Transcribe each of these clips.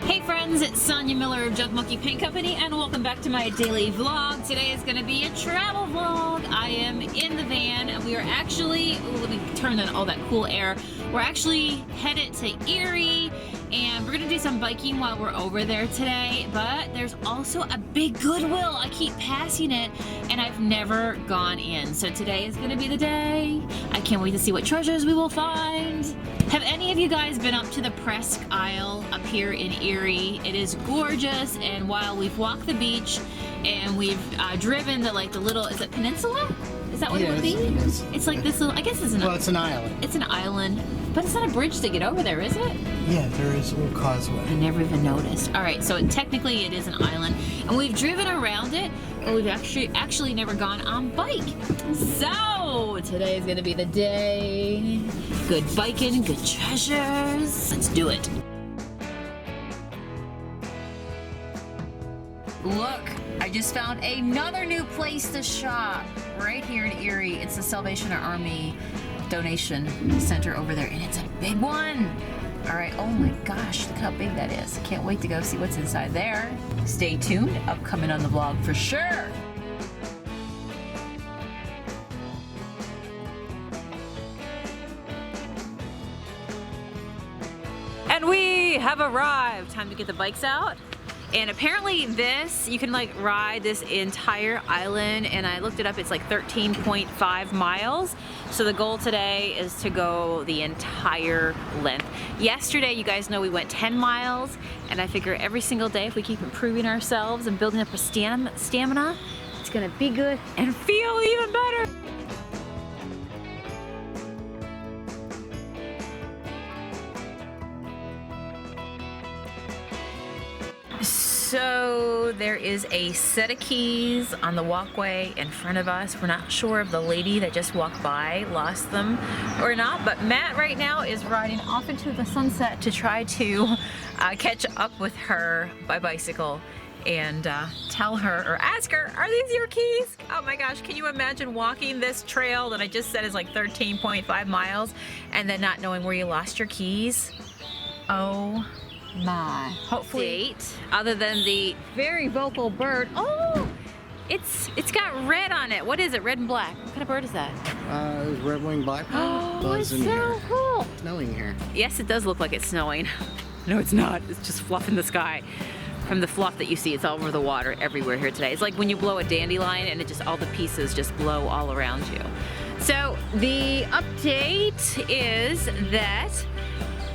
Hey friends, it's Sonia Miller of Junk Monkey Paint Company and welcome back to my daily vlog. Today is going to be a travel vlog. I am in the van and we are actually, let me turn on all that cool air. We're actually headed to Erie and we're going to do some biking while we're over there today, but there's also a big Goodwill. I keep passing it and I've never gone in. So today is going to be the day. I can't wait to see what treasures we will find. Have any of you guys been up to the Presque Isle up here in Erie? It is gorgeous, and while we've walked the beach and we've driven the little, is it peninsula? Is that what it would be? It's like this little, I guess it's an island. Well, it's an island. It's an island, but it's not a bridge to get over there, is it? Yeah, there is a little causeway. I never even noticed. All right, so technically it is an island, and we've driven around it, but we've actually never gone on bike. So today is gonna be the day. Good biking, good treasures. Let's do it. Look, I just found another new place to shop right here in Erie. It's the Salvation Army donation center over there, and it's a big one. All right, oh my gosh, look how big that is. Can't wait to go see what's inside there. Stay tuned, upcoming on the vlog for sure. And we have arrived. Time to get the bikes out. And apparently this, you can ride this entire island, and I looked it up, it's 13.5 miles. So the goal today is to go the entire length. Yesterday, you guys know we went 10 miles, and I figure every single day if we keep improving ourselves and building up our stamina, it's gonna be good and feel even better. So there is a set of keys on the walkway in front of us. We're not sure if the lady that just walked by lost them or not, but Matt right now is riding off into the sunset to try to catch up with her by bicycle and tell her or ask her, are these your keys? Oh my gosh, can you imagine walking this trail that I just said is 13.5 miles and then not knowing where you lost your keys? Oh my. Hopefully, other than the very vocal bird. Oh, it's got red on it. What is it? Red and black. What kind of bird is that? It was red-winged blackbird. Oh, it's so cool. It's snowing here. Yes, it does look like it's snowing. No, it's not. It's just fluff in the sky. From the fluff that you see, it's all over the water everywhere here today. It's like when you blow a dandelion and it just, all the pieces just blow all around you. So the update is that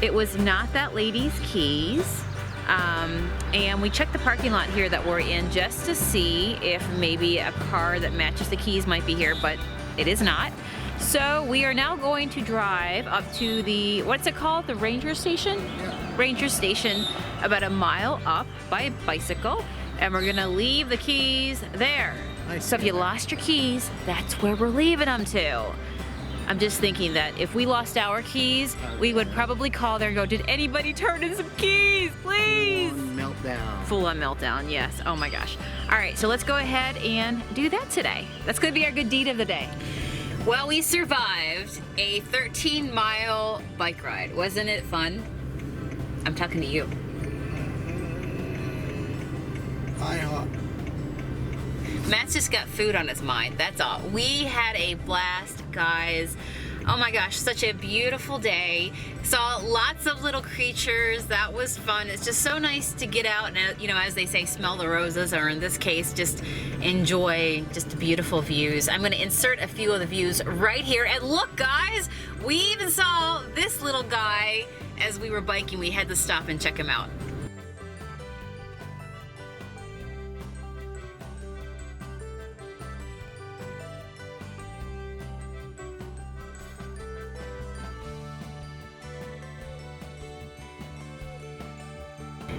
it was not that lady's keys, and we checked the parking lot here that we're in just to see if maybe a car that matches the keys might be here, but it is not. So we are now going to drive up to the, what's it called? The ranger station? Yeah. Ranger station, about a mile up by bicycle, and we're gonna leave the keys there. So if you lost your keys, that's where we're leaving them to. I'm just thinking that if we lost our keys, we would probably call there and go, did anybody turn in some keys, please? Full-on meltdown. Full-on meltdown, yes. Oh my gosh. All right, so let's go ahead and do that today. That's gonna be our good deed of the day. Well, we survived a 13-mile bike ride. Wasn't it fun? I'm talking to you. Matt's just got food on his mind, that's all. We had a blast, guys. Oh my gosh, such a beautiful day. Saw lots of little creatures, that was fun. It's just so nice to get out and, you know, as they say, smell the roses, or in this case, just enjoy just beautiful views. I'm gonna insert a few of the views right here. And look, guys, we even saw this little guy as we were biking. We had to stop and check him out.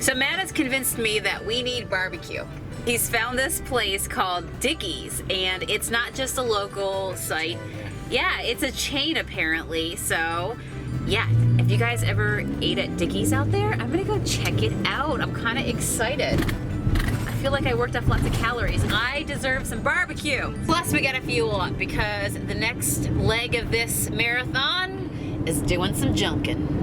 So Matt has convinced me that we need barbecue. He's found this place called Dickie's, and it's not just a local site. Yeah, it's a chain apparently, so yeah, if you guys ever ate at Dickie's out there, I'm gonna go check it out. I'm kind of excited. I feel like I worked off lots of calories. I deserve some barbecue. Plus we gotta fuel up because the next leg of this marathon is doing some junking.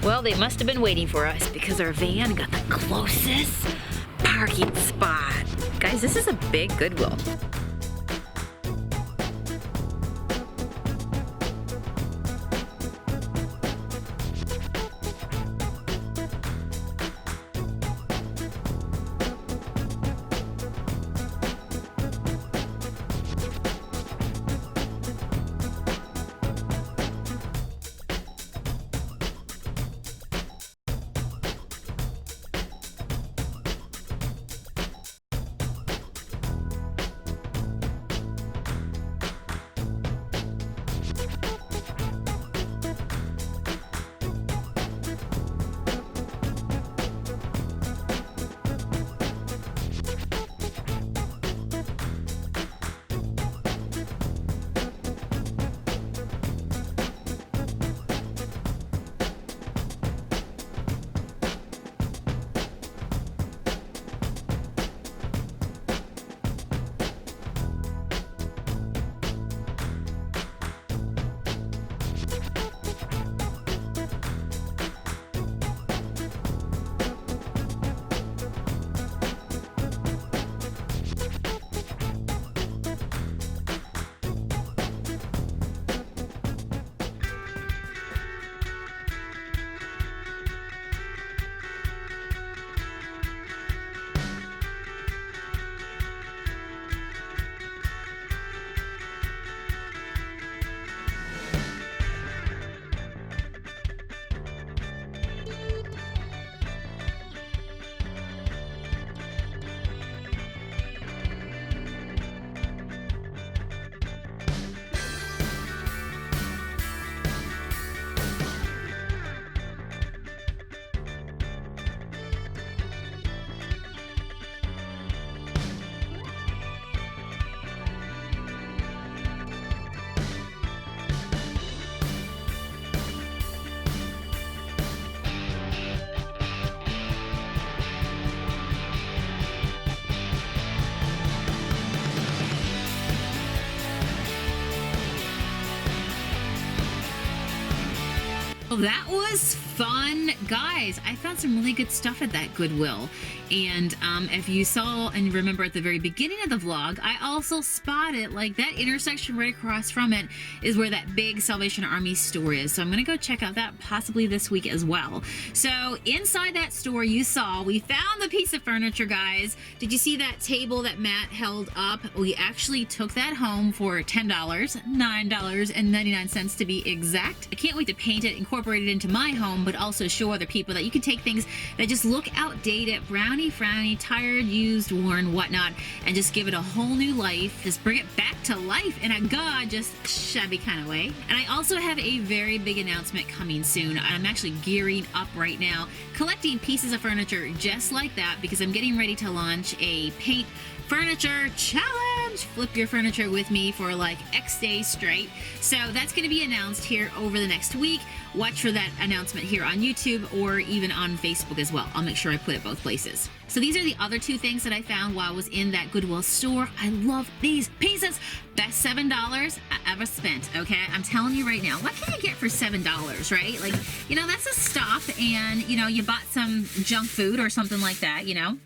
Well, they must have been waiting for us because our van got the closest parking spot. Guys, this is a big Goodwill. Well, that was fun, guys. I found some really good stuff at that Goodwill. And if you saw and remember at the very beginning of the vlog, I also spotted like that intersection right across from it is where that big Salvation Army store is. So I'm gonna go check out that possibly this week as well. So inside that store you saw, we found the piece of furniture, guys. Did you see that table that Matt held up? We actually took that home for $10, $9.99 to be exact. I can't wait to paint it, incorporate it into my home, but also show other people that you can take things that just look outdated, brownie, frowny, tired, used, worn, whatnot, and just give it a whole new life. Just bring it back to life in a just shabby kind of way. And I also have a very big announcement coming soon. I'm actually gearing up right now, collecting pieces of furniture just like that, because I'm getting ready to launch a paint furniture challenge. Flip your furniture with me for like X days straight. So that's going to be announced here over the next week. Watch for that announcement here on YouTube or even on Facebook as well. I'll make sure I put it both places. So these are the other two things that I found while I was in that Goodwill store. I love these pieces. Best $7 I ever spent, okay? I'm telling you right now, what can you get for $7, right? Like, you know, that's a stop and, you know, you bought some junk food or something like that, you know?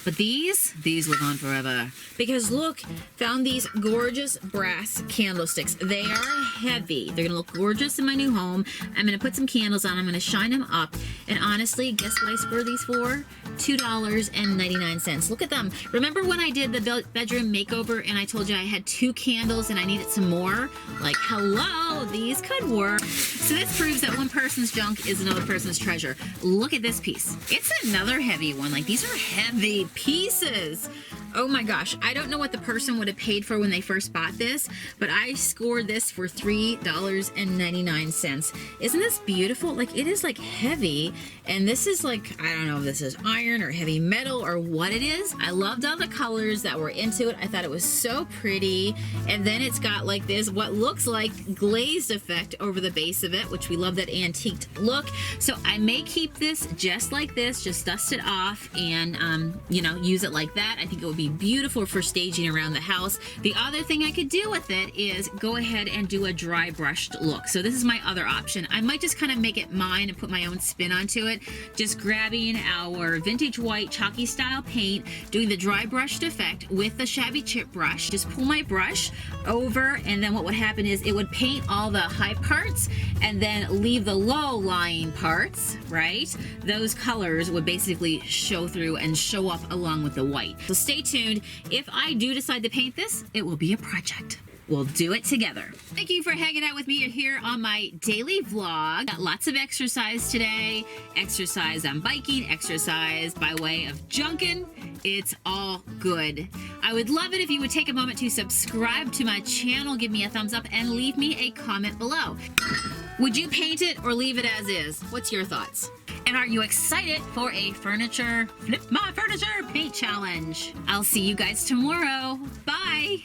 But these live on forever. Because look, found these gorgeous brass candlesticks. They are heavy. They're gonna look gorgeous in my new home. I'm gonna put some candles on. I'm gonna shine them up. And honestly, guess what I scored these for? $2.99. Look at them. Remember when I did the bedroom makeover and I told you I had 2 candles and I needed some more? Like, hello, these could work. So this proves that one person's junk is another person's treasure. Look at this piece. It's another heavy one. Like, these are heavy pieces. Oh my gosh, I don't know what the person would have paid for when they first bought this, but I scored this for $3.99. Isn't this beautiful? Like, it is like heavy, and this is like, I don't know if this is iron or heavy metal or what it is. I loved all the colors that were into it. I thought it was so pretty, and then it's got like this, what looks like glazed effect over the base of it, which we love that antiqued look. So I may keep this just like this, just dust it off and, you know, use it like that. I think it would be be beautiful for staging around the house. The other thing I could do with it is go ahead and do a dry brushed look. So this is my other option. I might just kind of make it mine and put my own spin onto it. Just grabbing our vintage white chalky style paint, doing the dry brushed effect with the shabby chip brush. Just pull my brush over, and then what would happen is it would paint all the high parts and then leave the low lying parts, right? Those colors would basically show through and show up along with the white. So stay tuned. If I do decide to paint this, it will be a project. We'll do it together. Thank you for hanging out with me here on my daily vlog. Got lots of exercise today. Exercise on biking, exercise by way of junkin'. It's all good. I would love it if you would take a moment to subscribe to my channel, give me a thumbs up, and leave me a comment below. Would you paint it or leave it as is? What's your thoughts? And are you excited for a Flip My Furniture paint challenge? I'll see you guys tomorrow. Bye.